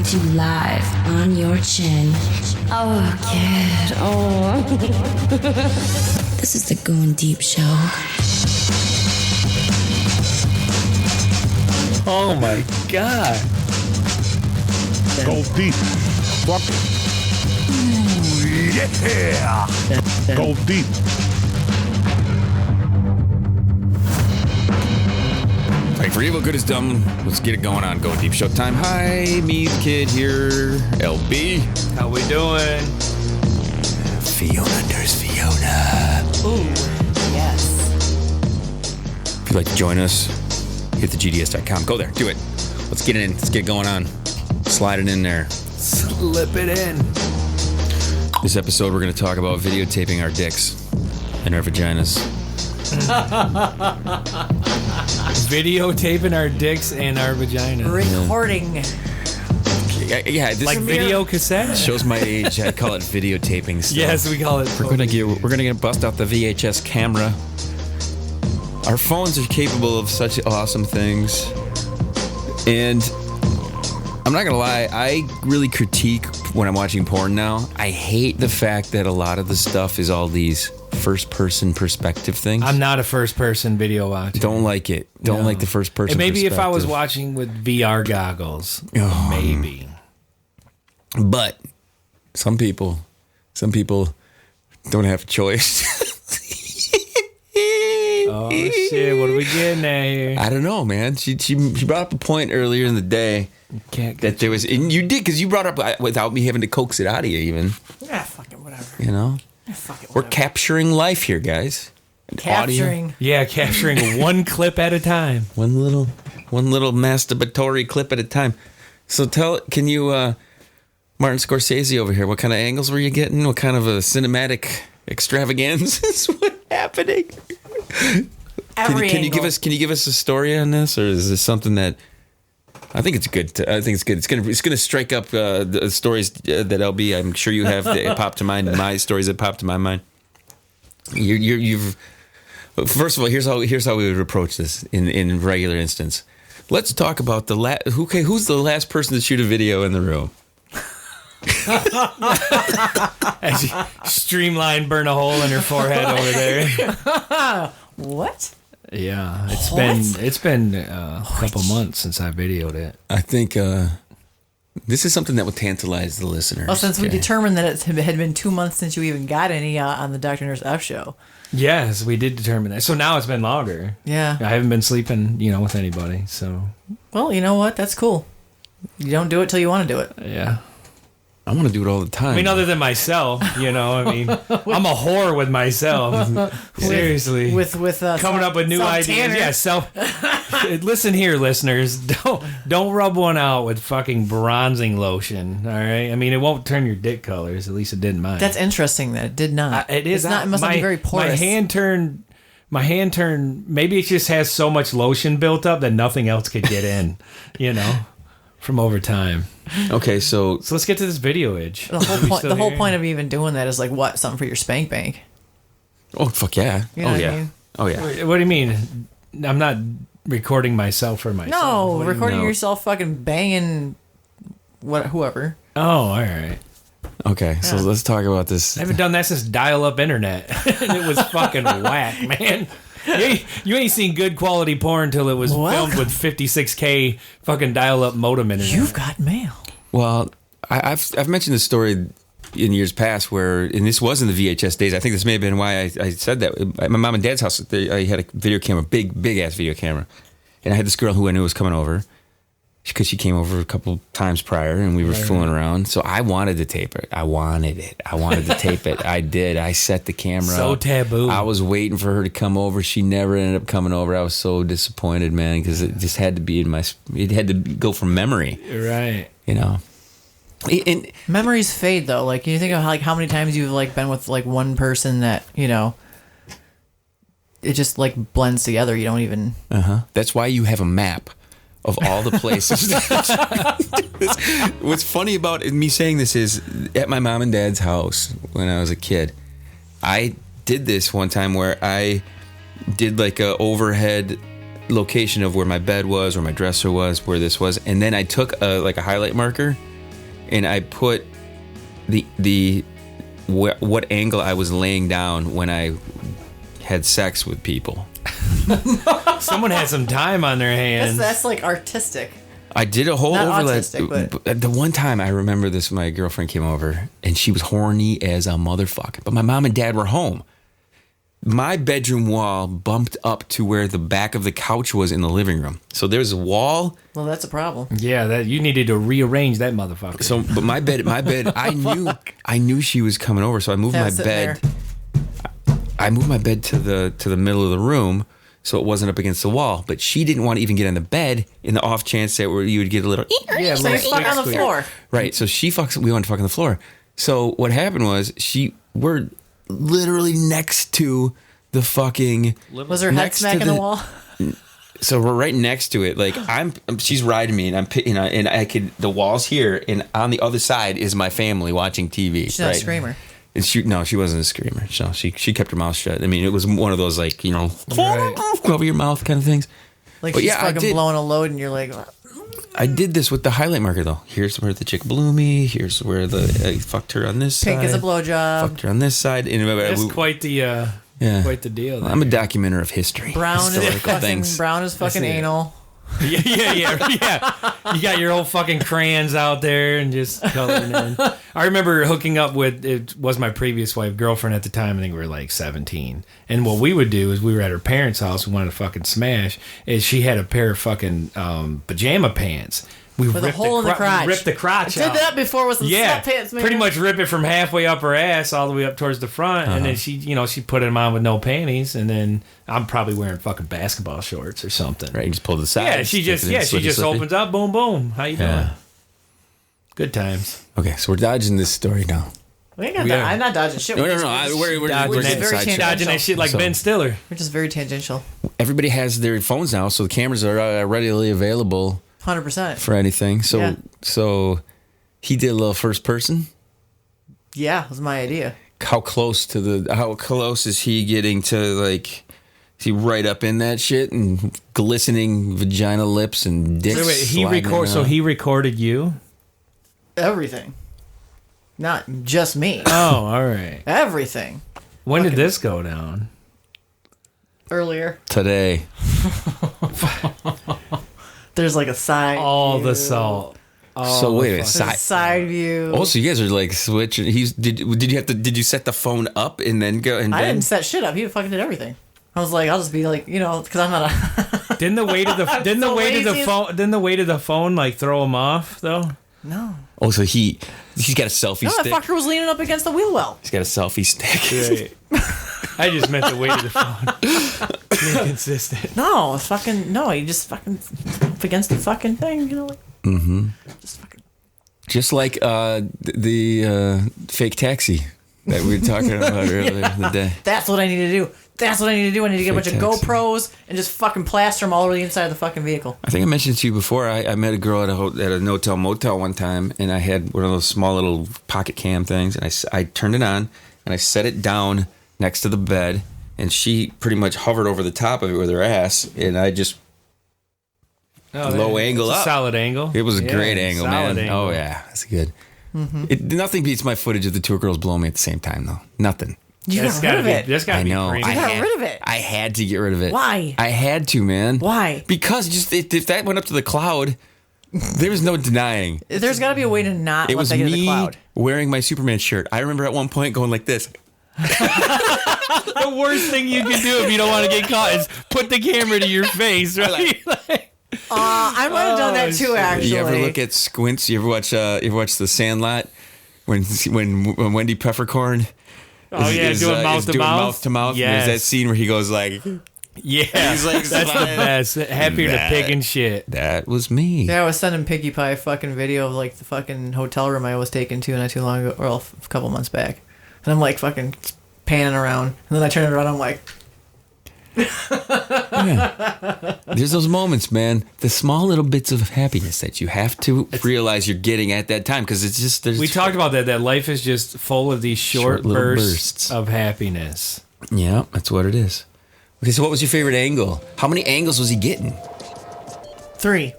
to you live on your chin. Oh, kid. Oh. This is the Goin Deep Show. Oh my God. Go deep. Fuck it. Ooh, yeah. Go deep. All right, for evil, good is dumb. Let's get it going on. Goin Deep Show time. Hi, me, the kid here. LB. How we doing? Fiona, there's Fiona. Ooh, yes. If you'd like to join us, hit the GDS.com. Go there. Do it. Let's get it in. Let's get it going on. Slide it in there. Slip it in. This episode, we're going to talk about videotaping our dicks and our vaginas. Videotaping our dicks and our vaginas. Recording. Yeah, this Like video cassette? shows my age. I call it videotaping stuff. Yes, we call it. We're gonna bust out the VHS camera. Our phones are capable of such awesome things, and I'm not gonna lie, I really critique when I'm watching porn now. I hate the fact that a lot of the stuff is all these first-person perspective things. I'm not a first-person video watcher. Don't like it. Don't like the first-person. And maybe if I was perspective. watching with VR goggles, maybe. But some people don't have a choice. Oh shit! What are we getting at here? I don't know, man. She brought up a point earlier in the day that there was, and you did because you brought up without me having to coax it out of you, even. Yeah, fuck it, whatever. You know, Fuck it, we're whatever. capturing life here, guys. Capturing. Audio. Yeah, capturing one clip at a time. One little masturbatory clip at a time. So can you, Martin Scorsese over here, what kind of angles were you getting? What kind of a cinematic extravaganza is happening? Can you give us a story on this, or is this something that I think it's good? I think it's good. It's gonna strike up the stories that LB. I'm sure you have that pop to mind. My stories that pop to my mind. You've first of all, here's how we would approach this in regular instance. Let's talk about who's the last person to shoot a video in the room. As you streamline, burn a hole in her forehead over there. What? Yeah, it's been a couple months since I videoed it. I think this is something that would tantalize the listeners. Well, since we determined that it had been 2 months since you even got any on the Dr. Nurse F show. Yes, we did determine that. So now it's been longer. Yeah. I haven't been sleeping, with anybody. So. Well, you know what? That's cool. You don't do it till you want to do it. Yeah. I want to do it all the time. I mean, other than myself, I'm a whore with myself. Seriously. With coming up with new ideas. Yeah, listen here, listeners. Don't rub one out with fucking bronzing lotion. All right. I mean, it won't turn your dick colors. At least it didn't mine. That's interesting that it did not. It is it's not. It must not be very porous. My hand turned. Maybe it just has so much lotion built up that nothing else could get in. From over time. Okay, so let's get to this video itch. The whole point of even doing that is like what? Something for your spank bank. oh fuck yeah, You know what I mean? oh yeah. What do you mean? I'm not recording myself for myself. No, What do you recording mean? yourself fucking banging whoever. Oh, all right. Okay, so let's talk about this. I haven't done that since dial-up internet. And it was fucking whack, man. You ain't seen good quality porn until it was filmed with 56K fucking dial-up modem internet. You've got mail. Well, I've mentioned this story in years past and this was in the VHS days. I think this may have been why I said that. At my mom and dad's house, I had a video camera, big ass video camera, and I had this girl who I knew was coming over because she came over a couple times prior, and we were fooling around. So I wanted to tape it. I wanted to tape it. I did. I set the camera So up. taboo. I was waiting for her to come over. She never ended up coming over. I was so disappointed, man, because it just had to be it had to go from memory. Right. And Memories fade though. Like you think of how many times you've been with one person that it just blends together. You don't even. That's why you have a map of all the places. What's funny about me saying this is at my mom and dad's house when I was a kid, I did this one time where I did a overhead location of where my bed was, where my dresser was, where this was, and then I took a highlight marker and I put what angle I was laying down when I had sex with people. Someone had some time on their hands. That's like artistic. I did a whole Not overlap. autistic, but- The one time I remember this, my girlfriend came over and she was horny as a motherfucker. But my mom and dad were home. My bedroom wall bumped up to where the back of the couch was in the living room. So there's a wall. Well, that's a problem. Yeah, that you needed to rearrange that motherfucker. So, but my bed, I knew she was coming over. So I moved my bed. I moved my bed to the middle of the room, so it wasn't up against the wall. But she didn't want to even get on the bed in the off chance that you would get a little. Yeah, So you fuck on the floor. Right. So we wanted to fuck on the floor. So what happened was we're literally next to the fucking. Was her head smacking the wall? So we're right next to it. Like she's riding me, and and I could. The wall's here, and on the other side is my family watching TV. She's not a screamer. And she wasn't a screamer. So she kept her mouth shut. I mean, it was one of those like cover your mouth kind of things. Like But she's yeah, I fucking did. blowing a load, and you're like, I did this with the highlight marker though. Here's where the chick blew me. Here's where I fucked her on this pink side. as a blowjob. Fucked her on this side. And That's quite the deal. I'm a documenter of history. Brown historical is things. brown is fucking I see it. anal. Yeah. You got your old fucking crayons out there and just coloring in. I remember hooking up with, it was my previous wife, girlfriend at the time. I think we were like 17. And what we would do is we were at her parents' house. We wanted to fucking smash. Is she had a pair of fucking pajama pants. We With a hole in the crotch. Ripped the crotch I out. did that before with some Yeah, sweatpants, man. pretty much rip it from halfway up her ass all the way up towards the front, and then she put them on with no panties, and then I'm probably wearing fucking basketball shorts or something. Right, you just pull the side. Yeah, she just opens up, boom, boom. How you doing? Good times. Okay, so we're dodging this story now. We ain't got that. I'm not dodging shit. No. We're We're Dodging getting very sidetracked. Dodging that shit like So- Ben Stiller. just very tangential. Everybody has their phones now, so the cameras are readily available 100%. for anything. So Yeah. so he did a little first person. Yeah, that was my idea. How close is he getting to, like, is he right up in that shit and glistening vagina lips and dicks? So sliding he around? recorded you? Everything. Not just me. Oh, all right. Everything. When did this go down? Earlier. Today. There's like a side All view. the salt. So wait a minute, There's a side view. Oh, so you guys are like switching. Did you set the phone up and then go and I then? didn't set shit up. He fucking did everything. I was like, I'll just be like, because I'm not a. Didn't the weight of the phone like throw him off though? No. Oh, so he's got a selfie No, that stick. fucker was leaning up against the wheel well. He's got a selfie stick. I just meant the weight of the phone. Inconsistent. No, it's fucking no. He just fucking up against the fucking thing. Like. Just fucking. Just like the fake taxi that we were talking about earlier in the day. That's what I need to do. I need to get a bunch of Fake taxi. GoPros and just fucking plaster them all over the inside of the fucking vehicle. I think I mentioned to you before. I met a girl at a no-tell motel one time, and I had one of those small little pocket cam things, and I turned it on and I set it down next to the bed, and she pretty much hovered over the top of it with her ass, and I just low angle It's a up. solid angle. It was a Yeah, great angle, solid man. angle. Oh yeah, that's good. Nothing beats my footage of the two girls blowing me at the same time, though. Nothing. You That's got rid gotta of be. it. That's gotta I be know. creamy. You got rid of it. I had to get rid of it. Why? I had to, man. Why? Because just if that went up to the cloud, there was no denying. There's got to be a way to not It let was that get to the me cloud. wearing my Superman shirt. I remember at one point going like this. The worst thing you can do if you don't want to get caught is put the camera to your face, right? I might have done that too, shit. actually. You ever look at Squints? You ever watch The Sandlot when Wendy Peppercorn? Oh yeah, doing mouth to mouth. Mouth to mouth. Yes. There's that scene where he goes like, Yeah, He's like, that's the best. Happier to pig and shit. "That was me." Yeah, I was sending Piggy Pie a fucking video of like the fucking hotel room I was taken to not too long ago, or a couple months back. And I'm like fucking panning around. And then I turn around, I'm like, There's those moments, man. The small little bits of happiness that you have to realize you're getting at that time, because it's just there's. We talked about that life is just full of these short little bursts of happiness. Yeah, that's what it is. Okay, so what was your favorite angle? How many angles was he getting? 3.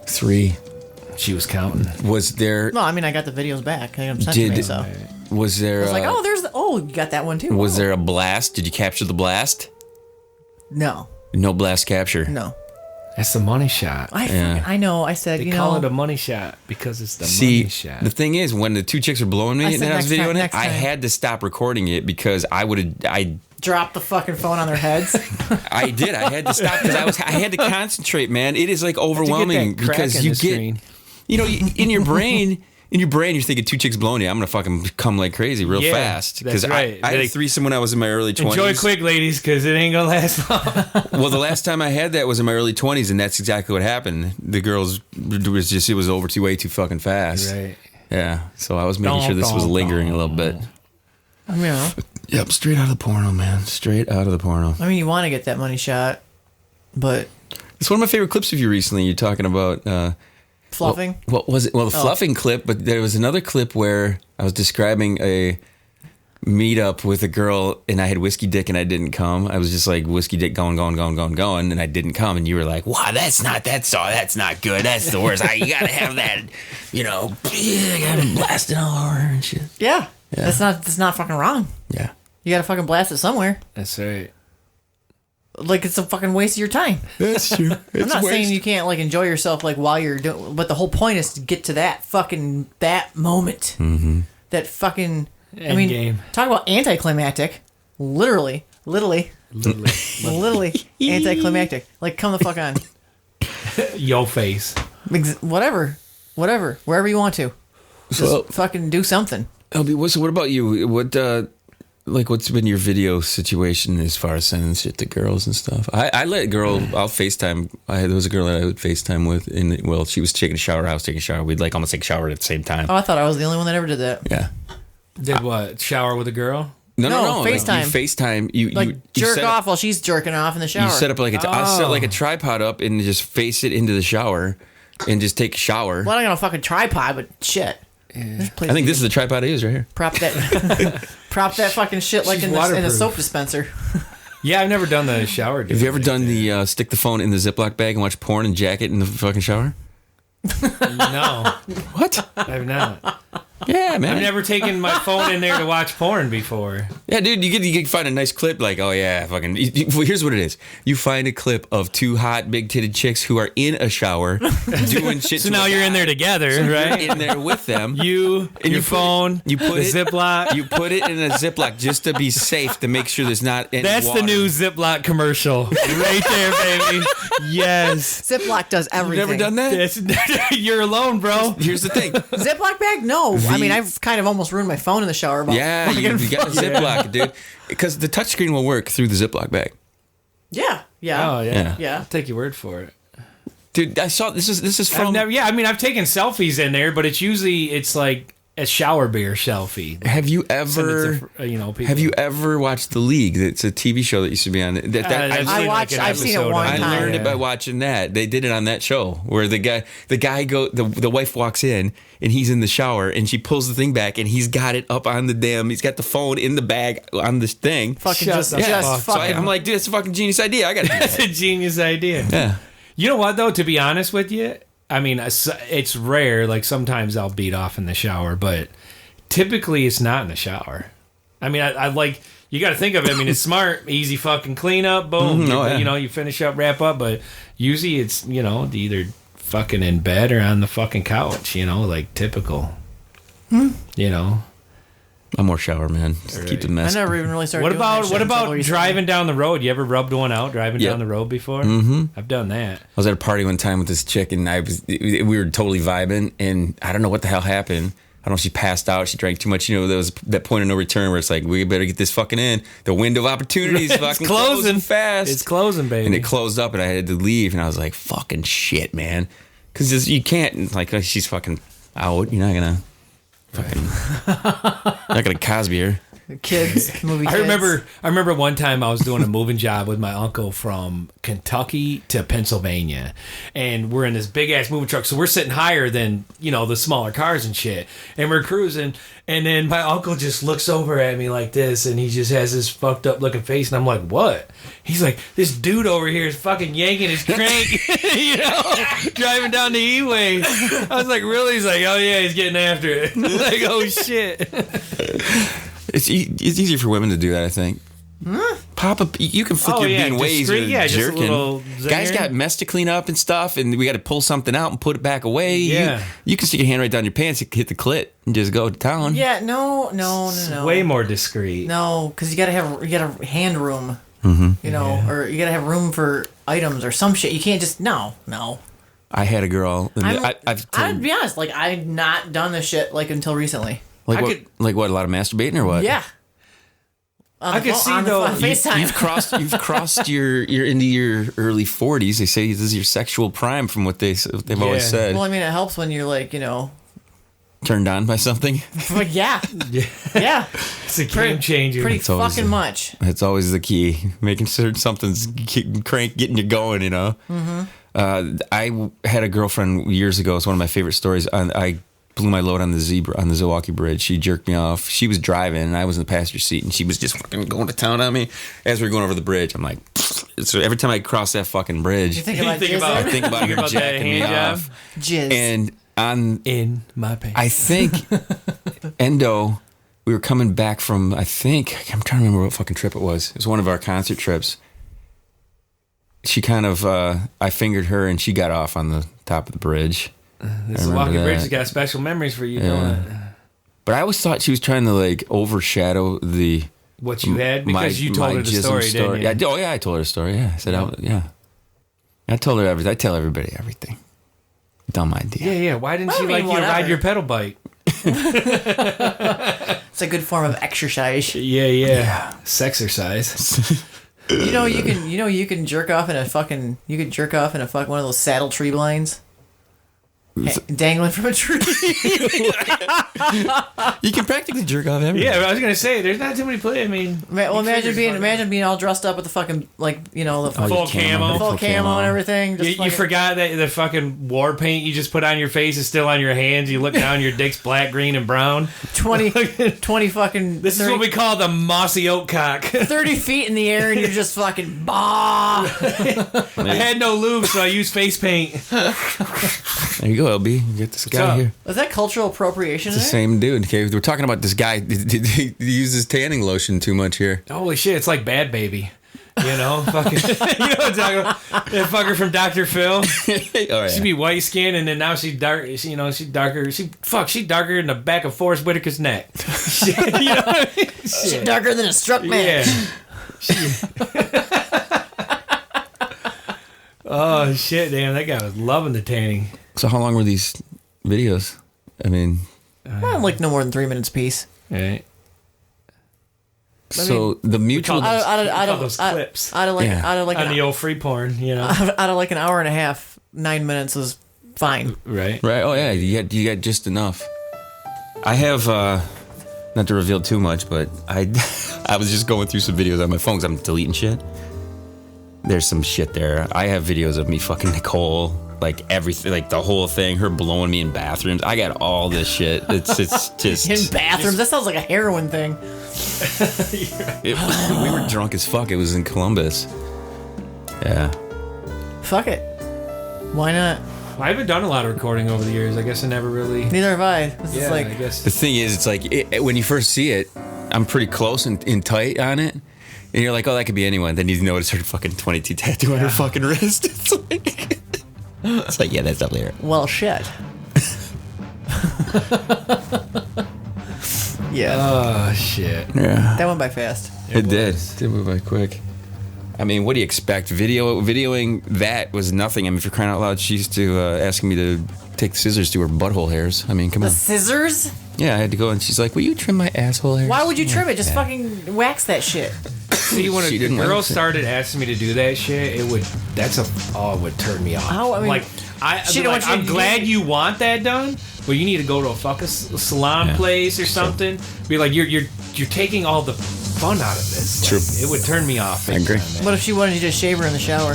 3. She was counting. Was there? No, I mean I got the videos back. I got them sent to me, so Was there? I was like, oh, you got that one too. Was Oh. there a blast? Did you capture the blast? No. No blast capture. No. That's the money shot. I know. I said, They call it a money shot because it's the money shot. The thing is, when the two chicks were blowing me I and said I was next time, videoing it, next I time. had to stop recording it because I drop the fucking phone on their heads. I did. I had to stop because I had to concentrate, man. It is like overwhelming because you get, in your brain. In your brain, you're thinking two chicks blowing you. I'm gonna fucking come like crazy real fast because that's right. I had a threesome when I was in my early 20s. Enjoy quick, ladies, because it ain't gonna last long. Well, the last time I had that was in my early 20s, and that's exactly what happened. The girls it was over way too fucking fast. Right. Yeah. So I was making sure this was lingering a little bit. Yeah. Yep. Straight out of the porno, man. Straight out of the porno. I mean, you want to get that money shot, but It's one of my favorite clips of you recently. You're talking about. fluffing. What was it? Well, the fluffing clip, but there was another clip where I was describing a meetup with a girl and I had whiskey dick and I didn't come. I was just like whiskey dick going, and I didn't come. And you were like, wow, that's not good. That's the worst. You gotta have that, you gotta blast it all over and shit. Yeah. That's not fucking wrong. Yeah. You gotta fucking blast it somewhere. That's right. Like it's a fucking waste of your time. That's true. I'm not saying you can't like enjoy yourself like while you're doing, but the whole point is to get to that moment. Mm-hmm. That fucking. Game. Talk about anticlimactic. Literally anticlimactic. Like, come the fuck on. Yo face. Whatever, wherever you want to. Just fucking do something. LB, so what about you? What's been your video situation as far as sending shit to girls and stuff? I let a girl, I'll FaceTime. There was a girl that I would FaceTime with, and she was taking a shower, I was taking a shower. We'd like almost take a shower at the same time. Oh, I thought I was the only one that ever did that. Yeah. Did what? Shower with a girl? No. FaceTime. You FaceTime. You jerk set off while she's jerking off in the shower. You set up I set like a tripod up and just face it into the shower and just take a shower. Well, I don't got a fucking tripod, but shit. I think this is the tripod I use right here. Prop that fucking shit like in a soap dispenser. Yeah, I've never done the shower. Have you ever done the stick the phone in the Ziploc bag and watch porn and jack it in the fucking shower? No. What? I've not. Yeah, man. I've never taken my phone in there to watch porn before. Yeah, dude, you can find a nice clip like, oh yeah, fucking. Well, here's what it is: you find a clip of two hot, big-titted chicks who are in a shower doing shit. So now you're in there together, right? You're in there with them. You and your phone. You put the Ziploc. You put it in a Ziploc just to be safe, to make sure there's not any That's water. the new Ziploc commercial, right there, baby. Yes. Ziploc does everything. You've never done that? You're alone, bro. Here's the thing. Ziploc bag? No. I mean, I've kind of almost ruined my phone in the shower. Yeah, you got a Ziploc, dude. Because the touchscreen will work through the Ziploc bag. Yeah. Oh yeah. Yeah. I'll take your word for it. Dude, I saw this is from. I've taken selfies in there, but it's like a shower beer selfie. Have you ever people. Have you ever watched The League? It's a TV show that used to be on. I've seen it one time. I learned it by watching that. They did it on that show where the wife walks in and he's in the shower and she pulls the thing back and he's got it up on he's got the phone in the bag on this thing. Fucking So I'm like, dude, that's a fucking genius idea. I got to do that. That's a genius idea. Yeah. You know what though? To be honest with you, I mean, it's rare. Like sometimes I'll beat off in the shower, but typically it's not in the shower. I mean, I like, you got to think of it. I mean, it's smart, easy fucking cleanup, boom. You finish up, wrap up, but usually it's, either fucking in bed or on the fucking couch, like typical. I'm more shower, man. Just keep the mess. I never even really started What doing that shit about until recently. driving down the road? You ever rubbed one out driving down the road before? Mm-hmm. I've done that. I was at a party one time with this chick, and we were totally vibing, and I don't know what the hell happened. I don't know if she passed out, she drank too much. There was that point of no return where it's like, we better get this fucking in. The window of opportunity is fucking closing fast. It's closing, baby. And it closed up, and I had to leave, and I was like, fucking shit, man. Because you can't, like, she's fucking out. You're not going to fucking, not going to Cosby her. kids, movie kids. I remember one time I was doing a moving job with my uncle from Kentucky to Pennsylvania, and we're in this big ass moving truck, so we're sitting higher than the smaller cars and shit, and we're cruising, and then my uncle just looks over at me like this, and he just has this fucked up looking face, and I'm like, what? He's like, this dude over here is fucking yanking his crank, driving down the E-way. I was like, really? He's like, oh yeah, he's getting after it. I'm like, oh shit. It's easier for women to do that, I think. Pop up, you can flick your bean ways or jerking. Guys got mess to clean up and stuff, and we got to pull something out and put it back away. Yeah, you can stick your hand right down your pants, hit the clit, and just go to town. Yeah, no. Way more discreet. No, because you gotta have hand room. Or you gotta have room for items or some shit. You can't just no. I had a girl. I'd be honest, like I've not done this shit like until recently. Like what? A lot of masturbating or what? Yeah. I could see though. FaceTime. You've crossed you're into your early 40s. They say this is your sexual prime, from what they've always said. Well, I mean, it helps when you're like turned on by something. Like yeah. It's a game changer. Pretty fucking much. That's always the key. Making sure something's getting you going. Mm-hmm. I had a girlfriend years ago. It's one of my favorite stories. I blew my load on the Ziploc Bridge. She jerked me off. She was driving, and I was in the passenger seat, and she was just fucking going to town on me as we were going over the bridge. I'm like, so every time I cross that fucking bridge, I think about her jacking me off. Jizz. And in my pants. I think Endo, we were coming back from, I'm trying to remember what fucking trip it was. It was one of our concert trips. She kind of, I fingered her, and she got off on the top of the bridge. This Walking Bridge has got special memories for you, don't it? But I always thought she was trying to like overshadow what you had, because you told her the story, didn't you? Yeah, I told her the story. Yeah, I said, I told her everything. I tell everybody everything. Dumb idea. Yeah. Why didn't she like you ride your pedal bike? It's a good form of exercise. Yeah. Sexercise. You can jerk off in a fucking one of those saddle tree blinds. Dangling from a tree. You can practically jerk off everywhere. Yeah, I was gonna say there's not too many places. I mean, imagine being all dressed up with the fucking the full camo and everything. You forgot that the fucking war paint you just put on your face is still on your hands. You look down, your dick's black, green, and brown. 20 fucking. This 30, is what we call the mossy oak cock. 30 feet in the air, and you're just fucking bah. I had no lube, so I used face paint. There you go, LB. You get this guy here. Is that cultural appropriation? It's the same dude. Okay, we're talking about this guy. He uses tanning lotion too much here. Holy shit! It's like Bad Baby. Fucking. You know what I'm talking about? That fucker from Dr. Phil. Oh, yeah. She'd be white skinned, and then now she's dark. She's darker. She's darker than the back of Forrest Whitaker's neck. She's darker than a struck man. Yeah. Oh shit! Damn, that guy was loving the tanning. So how long were these videos? I mean, like no more than 3 minutes apiece. Right. So the mutual out of those clips out of the old free porn, out of like an hour and a half, 9 minutes was fine. Right. Oh yeah, you got just enough. I have not to reveal too much, but I was just going through some videos on my phone because I'm deleting shit. There's some shit there. I have videos of me fucking Nicole, like everything, like the whole thing, her blowing me in bathrooms. I got all this shit. It's just in bathrooms. That sounds like a heroin thing. We were drunk as fuck. It was in Columbus. Yeah. Fuck it. Why not? I haven't done a lot of recording over the years. I guess I never really. Neither have I. I guess the thing is, it's like when you first see it, I'm pretty close and tight on it. And you're like, oh, that could be anyone. Then you notice her fucking 22 tattoo on her fucking wrist. It's like, yeah, that's up there. Well, shit. Yeah. Oh, shit. Yeah. That went by fast. It did. It did move by quick. I mean, what do you expect? Videoing that was nothing. I mean, if you're crying out loud, she used to asking me to take the scissors to her butthole hairs. I mean, come on. The scissors? Yeah, I had to go, and she's like, will you trim my asshole hairs? Why would you trim it? Just fucking wax that shit. See, when a girl started asking me to do that shit, it would turn me off. How? I mean, I'm glad you want that done, well, you need to go to a fucking salon place or something. Be like, you're taking all the fun out of this. True. Like, it would turn me off. I agree. What if she wanted you to shave her in the shower?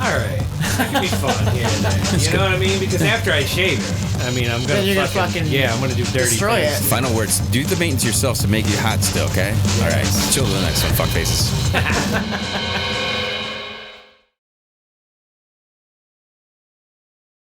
All right, that could be fun here and there. You know what I mean? Because after I shave her, I mean, I'm Then you're gonna gonna fucking I'm gonna do dirty destroy things. it. Final words. Do the maintenance yourself to make you hot still, okay? All right. Chill to the next one. Fuck faces.